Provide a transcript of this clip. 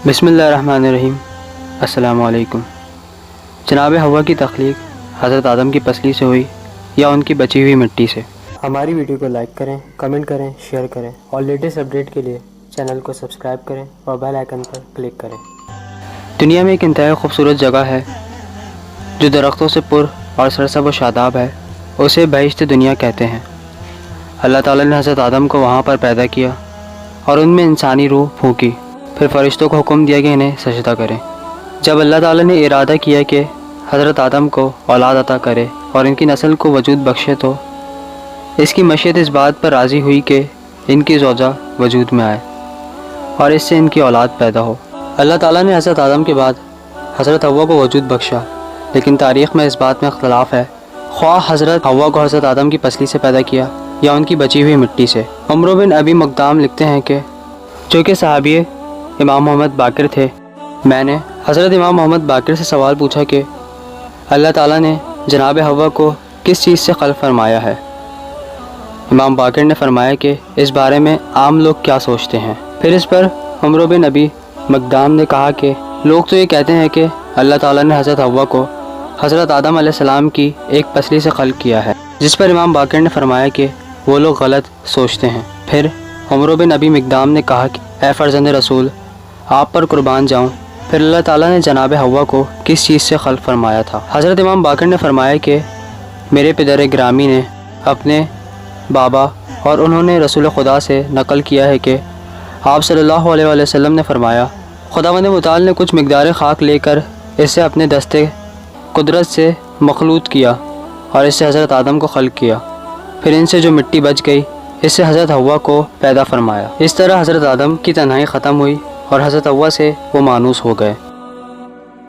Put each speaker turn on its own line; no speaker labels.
بسم اللہ الرحمن الرحیم۔ السلام علیکم۔ جناب ہوا کی تخلیق حضرت آدم کی پسلی سے ہوئی یا ان کی بچی ہوئی مٹی سے؟ ہماری ویڈیو کو لائک کریں، کمنٹ کریں، شیئر کریں اور لیٹسٹ اپڈیٹ کے لیے چینل کو سبسکرائب کریں اور بیل آئیکن پر کلک کریں۔ دنیا میں ایک انتہائی خوبصورت جگہ ہے جو درختوں سے پر اور سرسبز و شاداب ہے، اسے بہشت دنیا کہتے ہیں۔ اللہ تعالیٰ نے حضرت آدم کو وہاں پر پیدا کیا اور ان میں انسانی روح پھونکی، پھر فرشتوں کو حکم دیا کہ انہیں سجدہ کریں۔ جب اللہ تعالیٰ نے ارادہ کیا کہ حضرت آدم کو اولاد عطا کرے اور ان کی نسل کو وجود بخشے تو اس کی مشیت اس بات پر راضی ہوئی کہ ان کی زوجہ وجود میں آئے اور اس سے ان کی اولاد پیدا ہو۔ اللہ تعالیٰ نے حضرت آدم کے بعد حضرت حوا کو وجود بخشا، لیکن تاریخ میں اس بات میں اختلاف ہے خواہ حضرت حوا کو حضرت آدم کی پسلی سے پیدا کیا یا ان کی بچی ہوئی مٹی سے۔ عمرو بن ابی مقدام لکھتے ہیں کہ جو کہ صحابی امام محمد باقر تھے، میں نے حضرت امام محمد باقر سے سوال پوچھا کہ اللہ تعالیٰ نے جناب حوا کو کس چیز سے خلق فرمایا ہے؟ امام باقر نے فرمایا کہ اس بارے میں عام لوگ کیا سوچتے ہیں؟ پھر اس پر عمرو بن ابی مقدام نے کہا کہ لوگ تو یہ کہتے ہیں کہ اللہ تعالیٰ نے حضرت حوا کو حضرت آدم علیہ السلام کی ایک پسلی سے خلق کیا ہے، جس پر امام باقر نے فرمایا کہ وہ لوگ غلط سوچتے ہیں۔ پھر عمرو بن ابی مقدام نے کہا کہ اے فرزند رسول، آپ پر قربان جاؤں، پھر اللہ تعالیٰ نے جناب حوا کو کس چیز سے خلق فرمایا تھا؟ حضرت امام باقر نے فرمایا کہ میرے پدر گرامی نے اپنے بابا اور انہوں نے رسول خدا سے نقل کیا ہے کہ آپ صلی اللہ علیہ وآلہ وسلم نے فرمایا، خداوند متعال نے کچھ مقدار خاک لے کر اسے اپنے دستے قدرت سے مخلوط کیا اور اس سے حضرت آدم کو خلق کیا، پھر ان سے جو مٹی بچ گئی اس سے حضرت حوا کو پیدا فرمایا۔ اس طرح حضرت آدم کی تنہائی ختم ہوئی اور حضرت حوا سے وہ مانوس ہو گئے۔